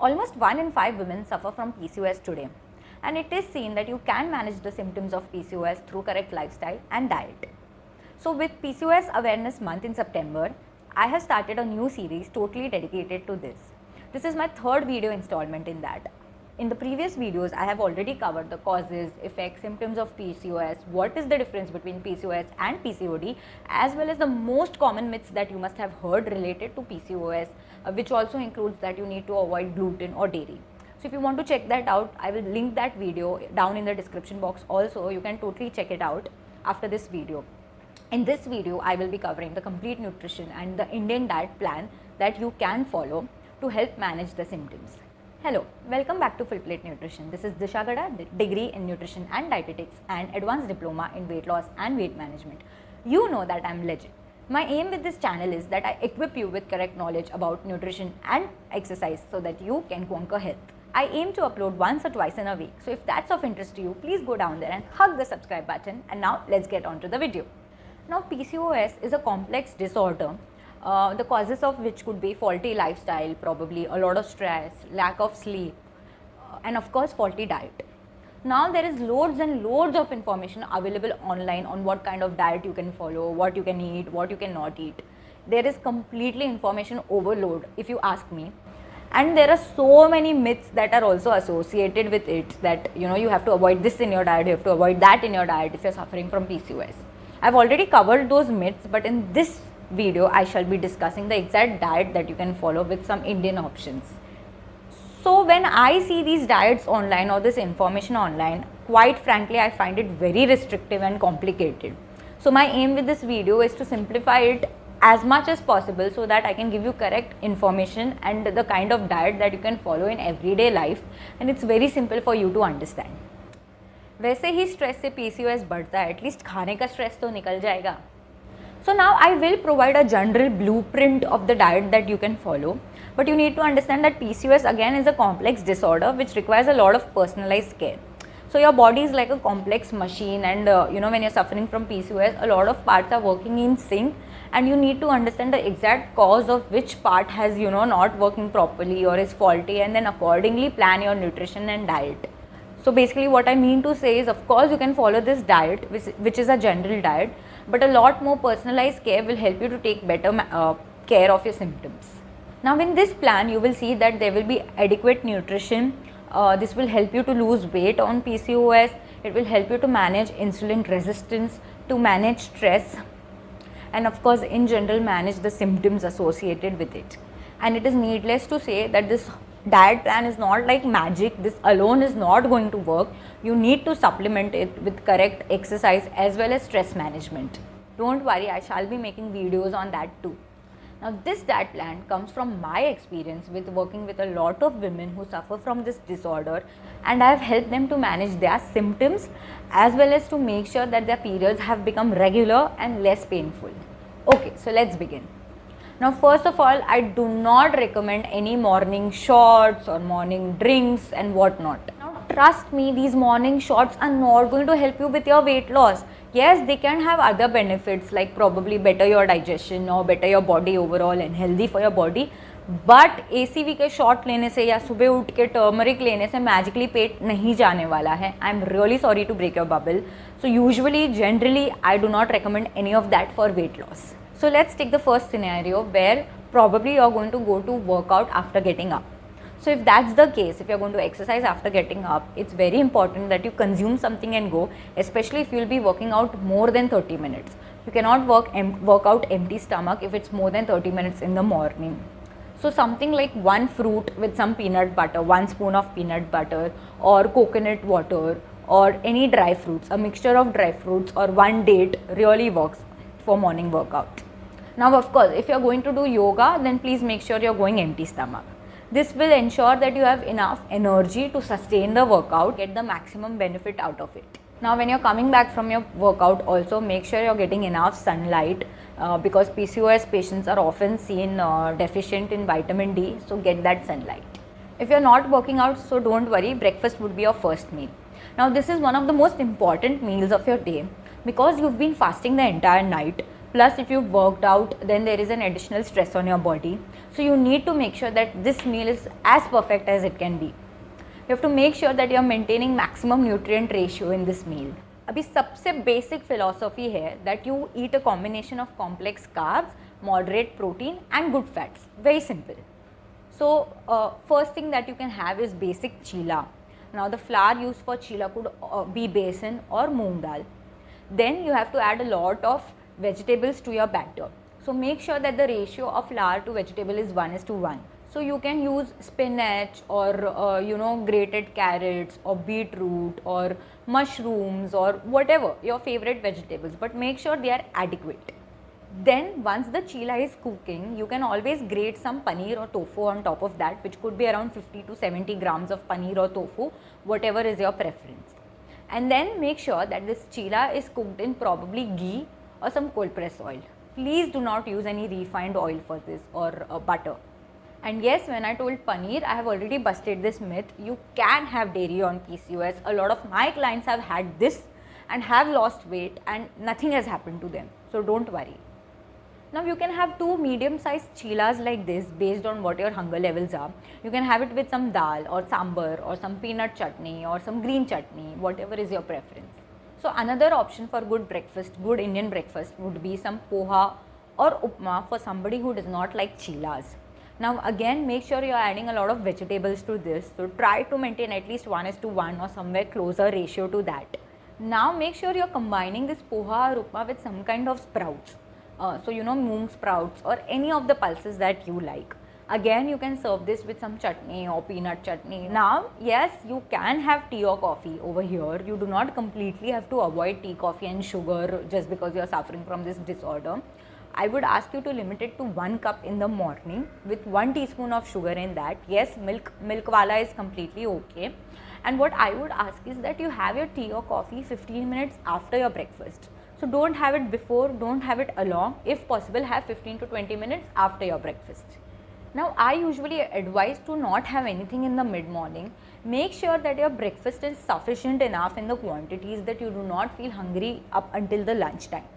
Almost 1 in 5 women suffer from PCOS today, and it is seen that you can manage the symptoms of PCOS through correct lifestyle and diet. So with PCOS Awareness Month in September, I have started a new series totally dedicated to this. This is my third video installment in that. In the previous videos, I have already covered the causes, effects, symptoms of PCOS, what is the difference between PCOS and PCOD, as well as the most common myths that you must have heard related to PCOS, which also includes that you need to avoid gluten or dairy. So if you want to check that out, I will link that video down in the description box also. You can totally check it out after this video. In this video, I will be covering the complete nutrition and the Indian diet plan that you can follow to help manage the symptoms. Hello, welcome back to Full Plate Nutrition. This is Disha Gada, degree in nutrition and dietetics and advanced diploma in weight loss and weight management. You know that I am legit. My aim with this channel is that I equip you with correct knowledge about nutrition and exercise so that you can conquer health. I aim to upload once or twice in a week. So if that's of interest to you, please go down there and hug the subscribe button. And now let's get on to the video. Now PCOS is a complex disorder, the causes of which could be faulty lifestyle, probably a lot of stress, lack of sleep, and of course faulty diet. Now there is loads and loads of information available online on what kind of diet you can follow, what you can eat, what you cannot eat. There is completely information overload if you ask me. And there are so many myths that are also associated with it, that you have to avoid this in your diet, you have to avoid that in your diet if you're suffering from PCOS. I've already covered those myths, but in this video I shall be discussing the exact diet that you can follow with some Indian options. So when I see these diets online or this information online, quite frankly I find it very restrictive and complicated. So my aim with this video is to simplify it as much as possible so that I can give you correct information and the kind of diet that you can follow in everyday life, and it's very simple for you to understand. वैसे ही stress से PCOS बढ़ता है, at least खाने का stress तो निकल जाएगा. So now I will provide a general blueprint of the diet that you can follow, but you need to understand that PCOS again is a complex disorder which requires a lot of personalized care. So your body is like a complex machine, and when you're suffering from PCOS, a lot of parts are working in sync, and you need to understand the exact cause of which part has not working properly or is faulty, and then accordingly plan your nutrition and diet. So basically what I mean to say is, of course you can follow this diet which is a general diet, but a lot more personalized care will help you to take better care of your symptoms. Now in this plan you will see that there will be adequate nutrition. This will help you to lose weight on PCOS. It will help you to manage insulin resistance, to manage stress, and of course in general manage the symptoms associated with it. And it is needless to say that this diet plan is not like magic. This alone is not going to work. You need to supplement it with correct exercise as well as stress management. Don't worry, I shall be making videos on that too. Now this diet plan comes from my experience with working with a lot of women who suffer from this disorder, and I have helped them to manage their symptoms as well as to make sure that their periods have become regular and less painful. Okay, so let's begin. Now first of all, I do not recommend any morning shots or morning drinks and whatnot. Now trust me, these morning shots are not going to help you with your weight loss. Yes, they can have other benefits like probably better your digestion or better your body overall and healthy for your body. But ACV के shot लेने से या सुबह उठ के turmeric लेने से magically पेट नहीं जाने वाला है. I am really sorry to break your bubble. So usually, generally, I do not recommend any of that for weight loss. So let's take the first scenario where probably you're going to go to workout after getting up. So if that's the case, if you're going to exercise after getting up, it's very important that you consume something and go, especially if you'll be working out more than 30 minutes. You cannot work out empty stomach if it's more than 30 minutes in the morning. So something like one fruit with some peanut butter, 1 spoon of peanut butter, or coconut water, or any dry fruits, a mixture of dry fruits or one date really works for morning workout. Now of course, if you're going to do yoga, then please make sure you're going empty stomach. This will ensure that you have enough energy to sustain the workout, get the maximum benefit out of it. Now when you're coming back from your workout, also make sure you're getting enough sunlight because PCOS patients are often seen deficient in vitamin D, so get that sunlight. If you're not working out, so don't worry, breakfast would be your first meal. Now this is one of the most important meals of your day because you've been fasting the entire night. Plus, if you've worked out, then there is an additional stress on your body. So you need to make sure that this meal is as perfect as it can be. You have to make sure that you are maintaining maximum nutrient ratio in this meal. अभी सबसे basic philosophy है that you eat a combination of complex carbs, moderate protein and good fats. Very simple. So first thing that you can have is basic chila. Now the flour used for chila could be besan or moong dal. Then you have to add a lot of vegetables to your batter. So make sure that the ratio of flour to vegetable is 1:1. So you can use spinach or grated carrots or beetroot or mushrooms or whatever your favorite vegetables, but make sure they are adequate. Then once the chila is cooking, you can always grate some paneer or tofu on top of that, which could be around 50 to 70 grams of paneer or tofu, whatever is your preference. And then make sure that this chila is cooked in probably ghee or some cold press oil. Please do not use any refined oil for this or butter. And yes, when I told paneer, I have already busted this myth. You can have dairy on PCOS. A lot of my clients have had this and have lost weight and nothing has happened to them. So don't worry. Now you can have 2 medium-sized chilas like this based on what your hunger levels are. You can have it with some dal or sambar or some peanut chutney or some green chutney, whatever is your preference. So another option for good breakfast, good Indian breakfast would be some poha or upma for somebody who does not like chilas. Now again, make sure you are adding a lot of vegetables to this. So try to maintain at least 1:1 or somewhere closer ratio to that. Now make sure you are combining this poha or upma with some kind of sprouts. Moong sprouts or any of the pulses that you like. Again, you can serve this with some chutney or peanut chutney. Now, yes, you can have tea or coffee over here. You do not completely have to avoid tea, coffee and sugar just because you are suffering from this disorder. I would ask you to limit it to 1 cup in the morning with 1 teaspoon of sugar in that. Yes, milk wala is completely okay. And what I would ask is that you have your tea or coffee 15 minutes after your breakfast. So don't have it before, don't have it along. If possible, have 15 to 20 minutes after your breakfast. Now, I usually advise to not have anything in the mid-morning. Make sure that your breakfast is sufficient enough in the quantities that you do not feel hungry up until the lunchtime.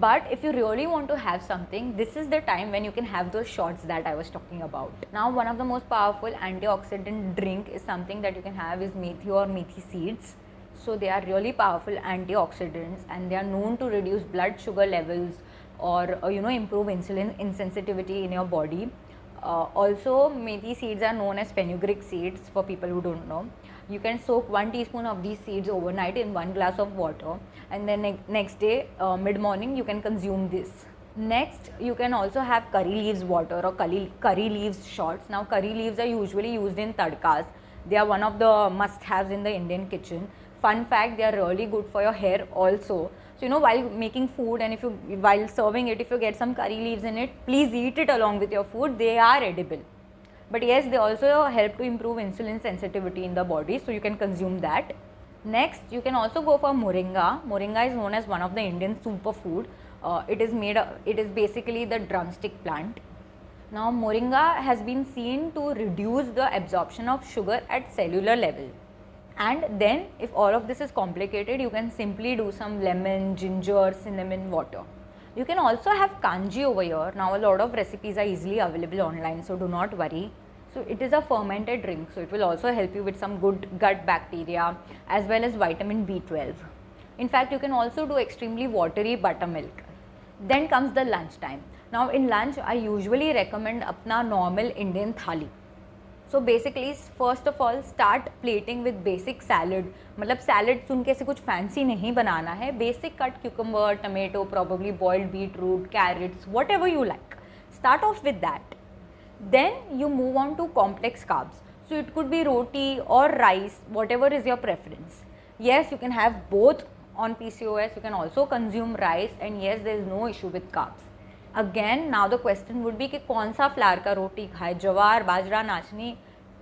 But if you really want to have something, this is the time when you can have those shots that I was talking about. Now, one of the most powerful antioxidant drink is something that you can have is methi or methi seeds. So they are really powerful antioxidants and they are known to reduce blood sugar levels or improve insulin insensitivity in your body. Also, methi seeds are known as fenugreek seeds for people who don't know. You can soak 1 teaspoon of these seeds overnight in 1 glass of water, and then next day mid-morning you can consume this. Next, you can also have curry leaves water or curry leaves shots. Now curry leaves are usually used in tadkas. They are one of the must-haves in the Indian kitchen. Fun fact, they are really good for your hair also. So while making food and while serving it, if you get some curry leaves in it, please eat it along with your food. They are edible. But yes, they also help to improve insulin sensitivity in the body, so you can consume that. Next, you can also go for moringa. Moringa is known as one of the Indian superfood. It is basically the drumstick plant. Now, moringa has been seen to reduce the absorption of sugar at cellular level. And then, if all of this is complicated, you can simply do some lemon, ginger, cinnamon water. You can also have kanji over here. Now, a lot of recipes are easily available online, so do not worry. So, it is a fermented drink, so it will also help you with some good gut bacteria as well as vitamin B12. In fact, you can also do extremely watery buttermilk. Then comes the lunch time. Now, in lunch, I usually recommend apna normal Indian thali. So basically, first of all, start plating with basic salad. मतलब salad सुन के से कुछ fancy नहीं बनाना है. Basic cut cucumber, tomato, probably boiled beetroot, carrots, whatever you like. Start off with that. Then you move on to complex carbs. So it could be roti or rice, whatever is your preference. Yes, you can have both on PCOS. You can also consume rice, and yes, there is no issue with carbs. Again, now the question would be कि कौन सा flour का रोटी खाए, जवार, बाजरा, नाचनी.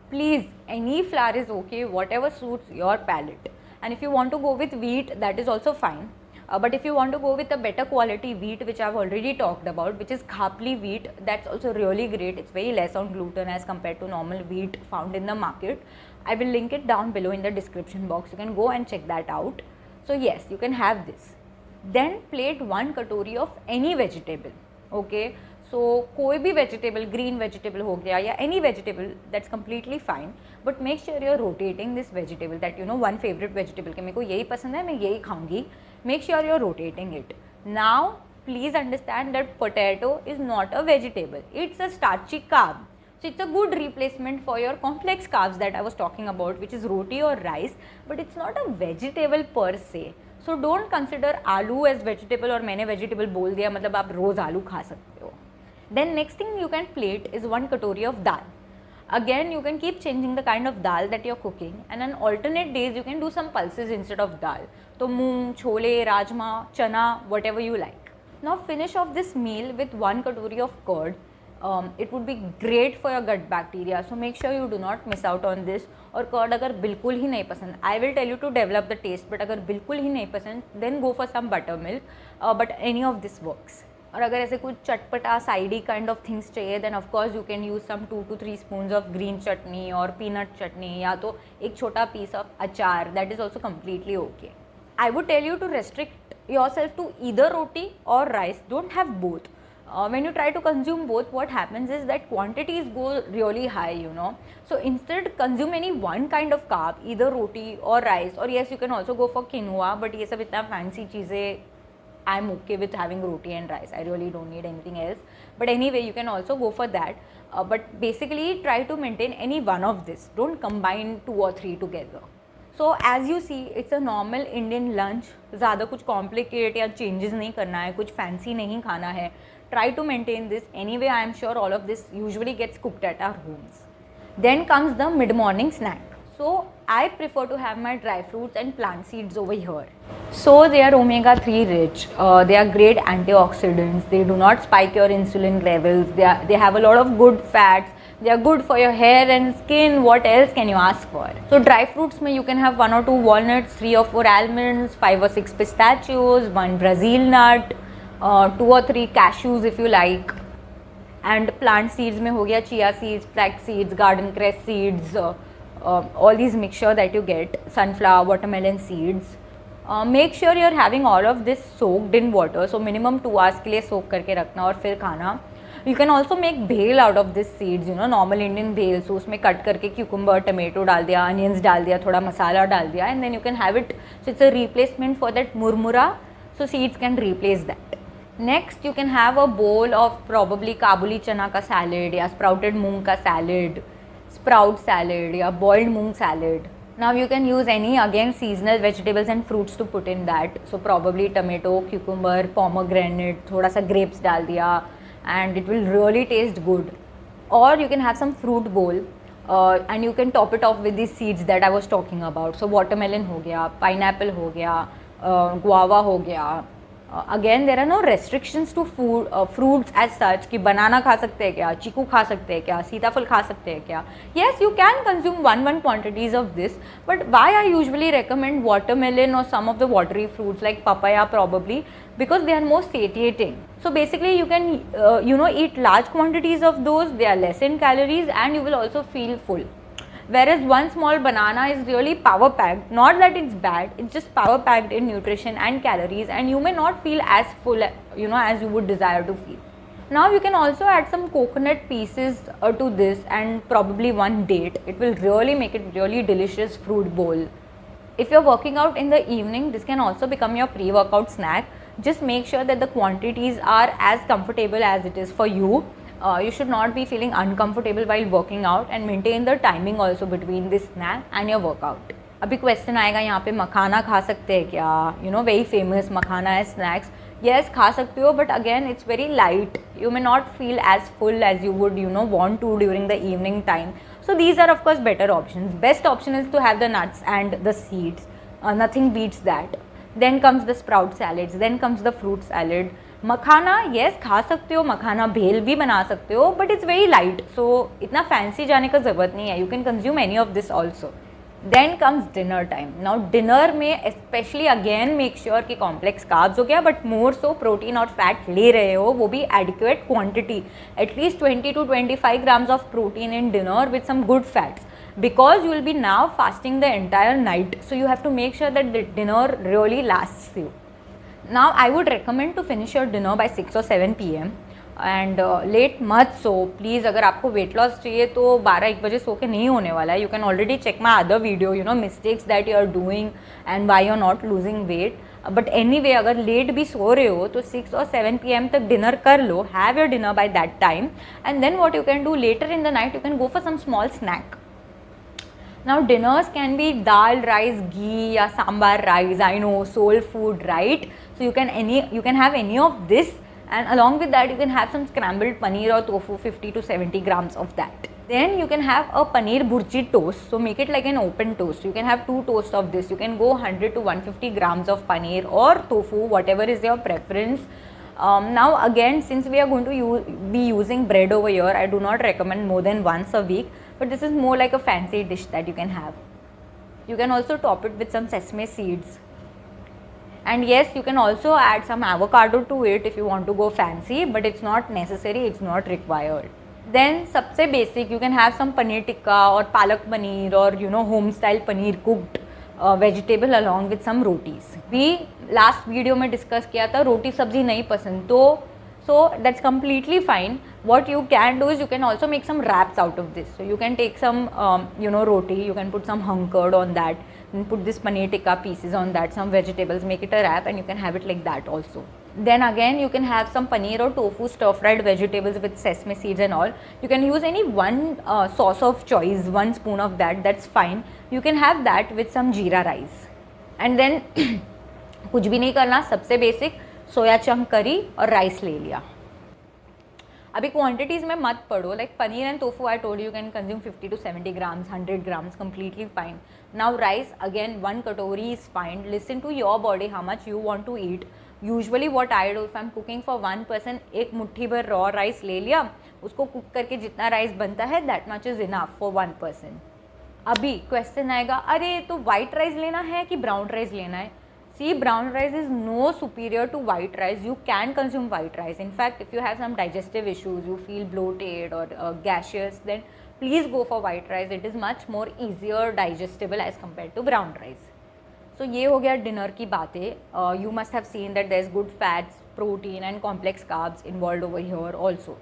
Please, any flour is okay, whatever suits your palate. And if you want to go with wheat, that is also fine. But if you want to go with a better quality wheat, which I have already talked about, which is khapli wheat, that's also really great. It's very less on gluten as compared to normal wheat found in the market. I will link it down below in the description box. You can go and check that out. So yes, you can have this. Then plate 1 कटोरी of any vegetable. Okay, so कोई भी vegetable, green vegetable हो गया या any vegetable, that's completely fine, but make sure you're rotating this vegetable, that you know one favorite vegetable कि मेरे को यही पसंद है, मैं यही खाऊंगी. Make sure you're rotating it. Now please understand that potato is not a vegetable, it's a starchy carb. So it's a good replacement for your complex carbs that I was talking about, which is roti or rice, but it's not a vegetable per se. So don't consider आलू as vegetable और मैंने vegetable बोल दिया मतलब आप रोज आलू खा सकते हो. Then next thing you can plate is 1 katori of dal. Again you can keep changing the kind of dal that you're cooking, and on alternate days you can do some pulses instead of dal. So moong, chole, rajma, chana, whatever you like. Now finish off this meal with 1 katori of curd. It would be great for your gut bacteria, so make sure you do not miss out on this. और curd अगर बिल्कुल ही नहीं पसंद, I will tell you to develop the taste, but अगर बिल्कुल ही नहीं पसंद then go for some buttermilk, but any of this works. और अगर ऐसे कुछ चटपटा साइडी काइंड ऑफ थिंग्स चाहिए then of course you can use some 2 to 3 spoons of green chutney और peanut chutney, या तो एक छोटा piece of अचार, that is also completely okay. I would tell you to restrict yourself to either roti or rice, don't have both. When you try to consume both, what happens is that quantities go really high, you know. So instead consume any one kind of carb, either roti or rice, or yes you can also go for quinoa, but ये सब इतना fancy चीज़ें, I'm okay with having roti and rice, I really don't need anything else. But anyway you can also go for that, but basically try to maintain any one of this, don't combine 2 or 3 together. So as you see, it's a normal Indian lunch. ज़्यादा कुछ complicated या changes नहीं करना है, कुछ fancy नहीं खाना है. Try to maintain this. Anyway, I am sure all of this usually gets cooked at our homes. Then comes the mid-morning snack. So I prefer to have my dry fruits and plant seeds over here. So they are omega-3 rich. They are great antioxidants. They do not spike your insulin levels. They have a lot of good fats. They are good for your hair and skin. What else can you ask for? So dry fruits mein you can have 1 or 2 walnuts, 3 or 4 almonds, 5 or 6 pistachios, 1 Brazil nut, 2 or 3 cashews if you like. And plant seeds में हो गया chia seeds, flax seeds, garden cress seeds, all these mixture that you get, sunflower, watermelon seeds. Make sure you are having all of this soaked in water, so minimum 2 hours के लिए soak करके रखना और फिर खाना. You can also make bhel out of this seeds, you know, normal Indian bhel. So उसमें cut करके cucumber, tomato डाल दिया, onions डाल दिया, थोड़ा मसाला डाल दिया, and then you can have it. So it's a replacement for that murmura. So seeds can replace that. Next you can have a bowl of probably kabuli chana ka salad या sprouted moong ka salad, sprout salad या boiled moong salad. Now you can use any again seasonal vegetables and fruits to put in that. So probably tomato, cucumber, pomegranate, थोड़ा सा grapes डाल दिया, and it will really taste good. Or you can have some fruit bowl, and you can top it off with these seeds that I was talking about. So watermelon हो गया, pineapple हो गया, guava हो गया. Again there are no restrictions to food, fruits as such कि banana खा सकते हैं क्या, चीकू खा सकते हैं क्या, सीताफल खा सकते हैं क्या. Yes, you can consume one quantities of this, but why I usually recommend watermelon or some of the watery fruits like papaya probably, because they are more satiating. So basically you can you know, eat large quantities of those, they are less in calories and you will also feel full. Whereas one small banana is really power packed, not that it's bad, it's just power packed in nutrition and calories, and you may not feel as full, you know, as you would desire to feel. Now you can also add some coconut pieces to this and probably 1 date. It will really make it really delicious fruit bowl. If you're working out in the evening, this can also become your pre-workout snack. Just make sure that the quantities are as comfortable as it is for you. You should not be feeling uncomfortable while working out, and maintain the timing also between this snack and your workout. अभी question आएगा यहाँ पे, मखाना खा सकते हैं क्या? You know, very famous मखाना है snacks. Yes, खा सकते हो, but again it's very light. You may not feel as full as you would, you know, want to during the evening time. So these are of course better options. Best option is to have the nuts and the seeds. Nothing beats that. Then comes the sprout salads. Then comes the fruit salad. Makhana yes खा सकते हो, मखाना भेल भी बना सकते हो, but it's very light, so इतना fancy जाने का ज़रूरत नहीं है. You can consume any of this also. Then comes dinner time. Now dinner में especially again make sure कि complex carbs हो गया, but more so protein और fat ले रहे हो, वो भी adequate quantity, at least 20 to 25 grams of protein in dinner with some good fats, because you will be now fasting the entire night, so you have to make sure that the dinner really lasts you. Now I would recommend to finish your dinner by 6 or 7 p.m. And let मत so please. अगर आपको weight loss चाहिए तो 12-1 बजे सो के नहीं होने वाला है. You can already check my other video, you know, mistakes that you are doing and why you are not losing weight. But anyway, अगर लेट भी सो रहे हो तो 6 और 7 p.m. तक डिनर कर लो. Have your dinner by that time and then what you can do later in the night, you can go for some small snack. Now dinners can be dal, rice, ghee या sambar rice. I know, soul food, right? So you can have any of this, and along with that you can have some scrambled paneer or tofu, 50 to 70 grams of that. Then you can have a paneer bhurji toast. So make it like an open toast. You can have 2 toasts of this. You can go 100 to 150 grams of paneer or tofu, whatever is your preference. Now again, since we are going to be using bread over here, I do not recommend more than once a week. But this is more like a fancy dish that you can have. You can also top it with some sesame seeds. And yes, you can also add some avocado to it if you want to go fancy, but it's not necessary, it's not required. Then सबसे basic, you can have some paneer tikka or palak paneer or, you know, home style paneer cooked vegetable along with some rotis. We last video में discuss किया था रोटी सब्जी नहीं पसंद, तो so that's completely fine. What you can do is you can also make some wraps out of this. So you can take some roti, you can put some hung curd on that, and put this paneer tikka pieces on that, some vegetables, make it a wrap, and you can have it like that also. Then again you can have some paneer or tofu stir fried vegetables with sesame seeds and all. You can use any one sauce of choice, 1 spoon of that, that's fine. You can have that with some jeera rice. And then कुछ भी नहीं करना, सबसे basic सोया chunk करी और rice ले लिया. अभी क्वांटिटीज़ में मत पढ़ो. Like paneer and tofu I told you can consume 50 to 70 grams, 100 grams, completely fine. Now rice again 1 katori is fine. Listen to your body how much you want to eat. Usually what I do if I'm cooking for 1 person, एक मुट्ठी भर raw rice ले लिया, उसको cook करके जितना rice बनता है that much is enough for 1 person. अभी क्वेश्चन आएगा, अरे तो वाइट राइस लेना है कि ब्राउन राइस लेना है? See, brown rice is no superior to white rice. You can consume white rice. In fact, if you have some digestive issues, you feel bloated or gaseous, then please go for white rice. It is much more easier digestible as compared to brown rice. So ये हो गया dinner की बातें. You must have seen that there is good fats, protein and complex carbs involved over here also.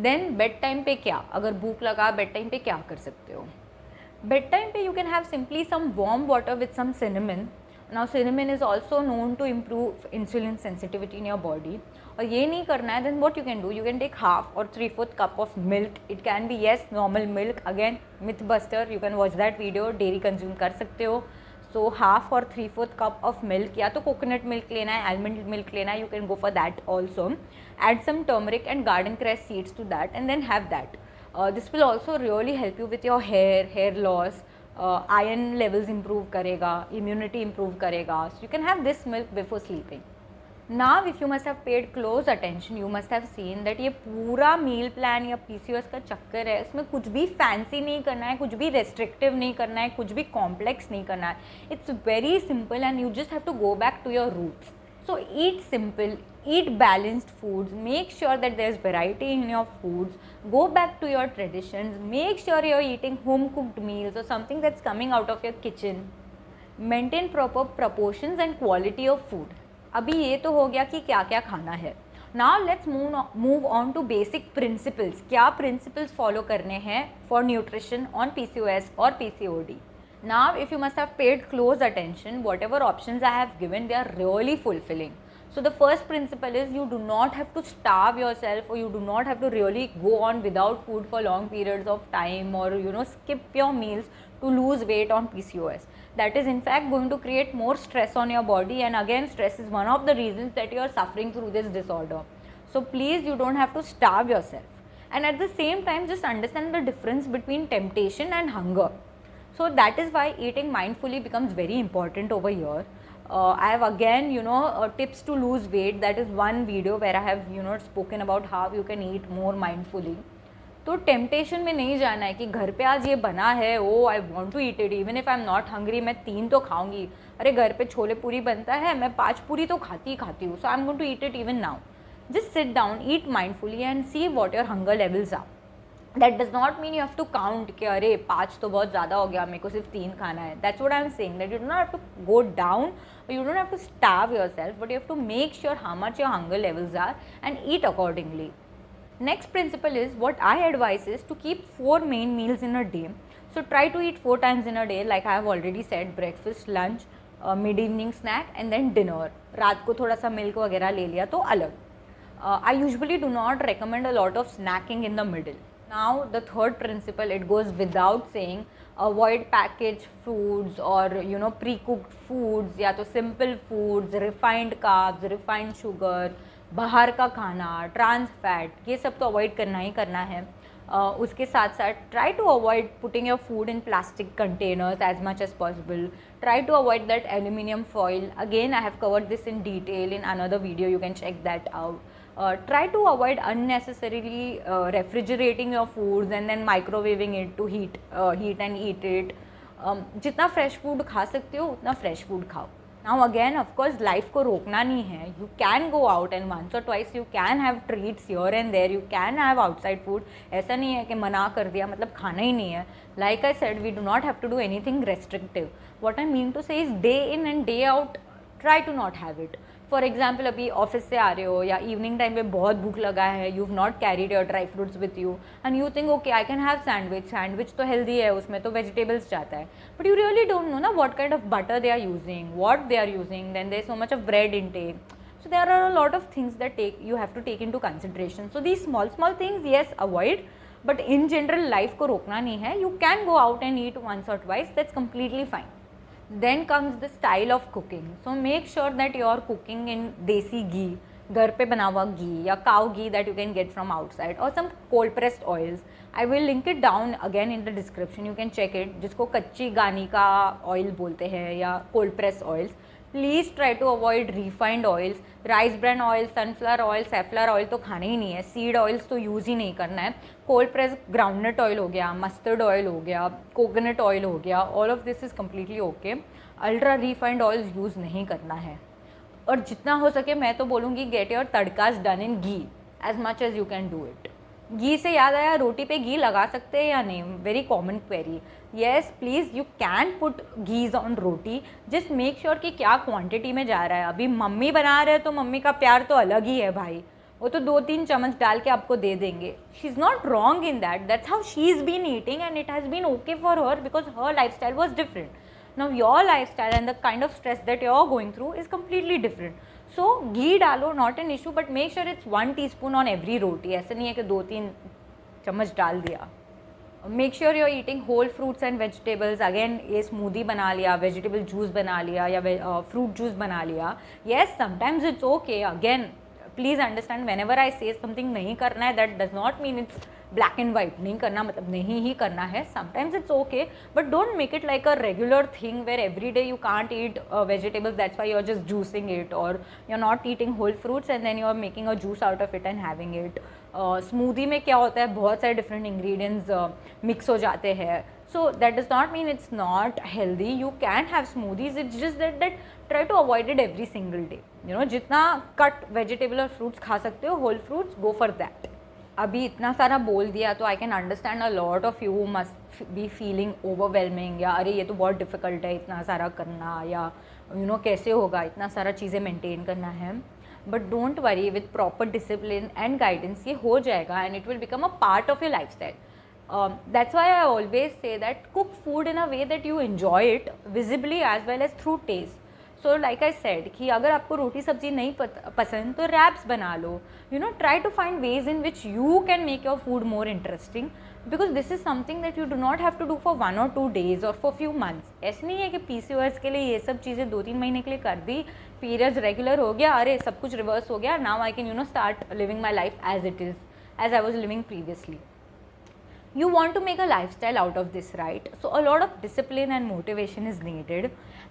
Then bedtime पे क्या? अगर भूख लगा bedtime पे क्या कर सकते हो? Bedtime पे you can have simply some warm water with some cinnamon. Now cinnamon is also known to improve insulin sensitivity in your body. और ये नहीं करना है, then what you can do, you can take 1/2 or 3/4 cup of milk. It can be yes normal milk, again myth buster, you can watch that video. dairy consume कर सकते हो. So 1/2 or 3/4 cup of milk, या तो coconut milk लेना है, almond milk लेना है, you can go for that also. Add some turmeric and garden cress seeds to that and then have that. This will also really help you with your hair loss. Iron levels improve करेगा, immunity improve करेगा. So you can have this milk before sleeping. Now if you must have paid close attention, you must have seen that ये पूरा meal plan या PCOS का चक्कर है. इसमें कुछ भी फैंसी नहीं करना है, कुछ भी रेस्ट्रिक्टिव नहीं करना है, कुछ भी कॉम्प्लेक्स नहीं करना है. It's very simple and you just have to go back to your roots. So eat simple, eat balanced foods, make sure that there's variety in your foods, go back to your traditions, make sure you're eating home cooked meals or something that's coming out of your kitchen. Maintain proper proportions and quality of food. अभी ये तो हो गया कि क्या क्या खाना है. Now let's move on to basic principles. क्या principles follow करने हैं for nutrition on PCOS or PCOD. Now if you must have paid close attention, whatever options I have given, they are really fulfilling. So the first principle is you do not have to starve yourself, or you do not have to really go on without food for long periods of time, or skip your meals to lose weight on PCOS. That is in fact going to create more stress on your body, and again stress is one of the reasons that you are suffering through this disorder. So please, you don't have to starve yourself, and at the same time just understand the difference between temptation and hunger. So that is why eating mindfully becomes very important over here. I have again tips to lose weight. That is one video where I have spoken about how you can eat more mindfully. तो temptation में नहीं जाना है कि घर पे आज ये बना है, oh I want to eat it even if I am not hungry, मैं 3 तो खाऊंगी. अरे घर पे छोले पूरी बनता है, मैं 5 पूरी तो खाती हूँ, so I am going to eat it even now. Just sit down, eat mindfully and see what your hunger levels are. That does not mean you have to count कि अरे 5 तो बहुत ज़्यादा हो गया, मेरे को सिर्फ 3 खाना है. That's what I am saying, that you do not have to go down, you don't have to starve yourself, but you have to make sure how much your hunger levels are and eat accordingly. Next principle is, what I advise is to keep 4 main meals in a day. So try to eat 4 times in a day, like I have already said, breakfast, lunch, mid evening snack and then dinner. रात को थोड़ा सा milk वगैरह ले लिया तो अलग. I usually do not recommend a lot of snacking in the middle. Now the third principle, it goes without saying, avoid packaged foods or pre-cooked foods या तो simple foods, refined carbs, refined sugar, बाहर का खाना, trans fat, ये सब तो avoid करना ही करना है. उसके साथ साथ try to avoid putting your food in plastic containers as much as possible. Try to avoid that aluminum foil. Again, I have covered this in detail in another video, you can check that out. Try to avoid unnecessarily refrigerating your foods and then microwaving it to heat and eat it. जितना fresh food खा सकते हो उतना fresh food खाओ. Now again, of course, life को रोकना नहीं है. You can go out and once or twice you can have treats here and there. You can have outside food. ऐसा नहीं है कि मना कर दिया मतलब खाना ही नहीं है. Like I said, we do not have to do anything restrictive. What I mean to say is, day in and day out, try to not have it. For example अभी ऑफिस से आ रहे हो या इवनिंग टाइम पे बहुत भूख लगा है, you have not carried your dry fruits with you and you think okay I can have sandwich तो हेल्दी है, उसमें तो वेजिटेबल्स जाता है, but you really don't know ना what kind of butter they are using, what they are using, then there is so much of bread intake. So there are a lot of things that you have to take into consideration. So these small things, yes, avoid, but in general life को रोकना नहीं है. You can go out and eat once or twice, that's completely fine. Then comes the style of cooking. So make sure that you are cooking in desi ghee, घर पे बना हुआ घी या cow ghee that you can get from outside, or some cold pressed oils. I will link it down again in the description, you can check it, जिसको कच्ची गानी का oil बोलते हैं या cold pressed oils. Please try to avoid refined oils, rice brand oil, sunflower oil, safflower oil तो खाना ही नहीं है, सीड ऑयल्स तो यूज़ ही नहीं करना है. कोल्ड प्रेस ग्राउंडनट ऑयल हो गया, मस्टर्ड ऑयल हो गया, कोकोनट ऑयल हो गया, all of this is completely okay. Ultra refined oils use नहीं करना है. और जितना हो सके मैं तो बोलूँगी get your tadkas done in ghee as much as you can do it. घी से याद आया, रोटी पे घी लगा सकते हैं या नहीं, very common query. Yes please you can put ghees on roti, just make sure कि क्या क्वांटिटी में जा रहा है. अभी मम्मी बना रहे हैं तो मम्मी का प्यार तो अलग ही है भाई, वो तो 2-3 चम्मच डाल के आपको दे देंगे. She is not wrong in that, that's how she is been eating and it has been okay for her because her lifestyle was different. Now your lifestyle and the kind of stress that you are going through is completely different. So घी डालो, not an issue, but make sure it's 1 teaspoon on every roti. ऐसे नहीं है कि 2-3 चम्मच डाल दिया. Make sure you are eating whole fruits and vegetables. Again ये स्मूदी बना लिया, वेजिटेबल जूस बना लिया या फ्रूट जूस बना लिया. Yes sometimes it's okay. Again please understand, whenever I say something नहीं करना है that does not mean it's black and white. नहीं करना मतलब नहीं ही करना है. Sometimes it's okay, but don't make it like a regular thing where every day you can't eat vegetables, that's why you are just juicing it, और you are not eating whole fruits and then you are making a juice out of it and having it. Smoothie में क्या होता है, बहुत सारे different ingredients mix हो जाते हैं. So that does not mean it's not healthy. You can have smoothies, it's just that try to avoid it every single day. You know जितना कट वेजिटेबल और फ्रूट्स खा सकते हो, whole fruits, go for that. अभी इतना सारा बोल दिया तो I can understand a lot of you must be feeling overwhelming, या अरे ये तो बहुत डिफ़िकल्ट है इतना सारा करना, या कैसे होगा इतना सारा चीज़ें मेंटेन करना है. But don't worry, with proper discipline and guidance ये हो जाएगा and it will become a part of your lifestyle. That's why I always say that cook food in a way that you enjoy it visibly as well as through taste. So like I said कि अगर आपको रोटी सब्जी नहीं पसंद तो wraps बना लो. Try to find ways in which you can make your food more interesting, because this is something that you do not have to do for 1 or 2 days और फॉर फ्यू मंथ्स. ऐसे नहीं है कि PCOS के लिए ये सब चीज़ें 2-3 महीने के लिए कर दी, पीरियड्स रेगुलर हो गया, अरे सब कुछ रिवर्स हो गया, now I can start living my life as it is, as I was living previously. You want to make a lifestyle out of this, right? So a lot of discipline and motivation is needed,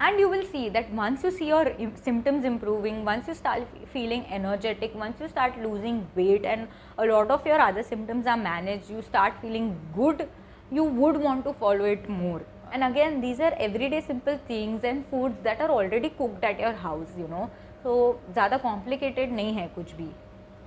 and you will see that once you see your symptoms improving, once you start feeling energetic, once you start losing weight and a lot of your other symptoms are managed, you start feeling good, you would want to follow it more. And again, these are everyday simple things and foods that are already cooked at your house, so ज़्यादा complicated नहीं है कुछ भी.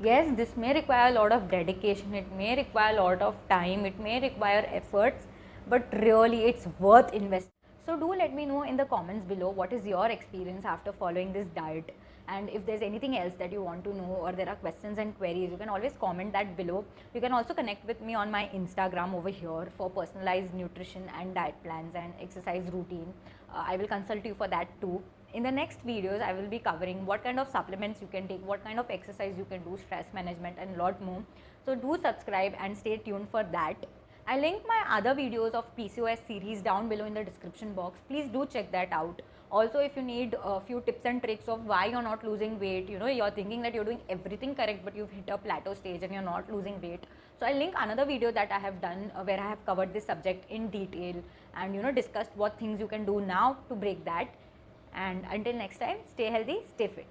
Yes, this may require a lot of dedication, it may require a lot of time, it may require efforts, but really it's worth investing. So do let me know in the comments below what is your experience after following this diet, and if there's anything else that you want to know or there are questions and queries, you can always comment that below. You can also connect with me on my Instagram over here for personalized nutrition and diet plans and exercise routine. I will consult you for that too. In the next videos, I will be covering what kind of supplements you can take, what kind of exercise you can do, stress management and lot more. So do subscribe and stay tuned for that. I link my other videos of PCOS series down below in the description box. Please do check that out. Also, if you need a few tips and tricks of why you're not losing weight, you're thinking that you're doing everything correct but you've hit a plateau stage and you're not losing weight. So I'll link another video that I have done where I have covered this subject in detail and discussed what things you can do now to break that. And until next time, stay healthy, stay fit.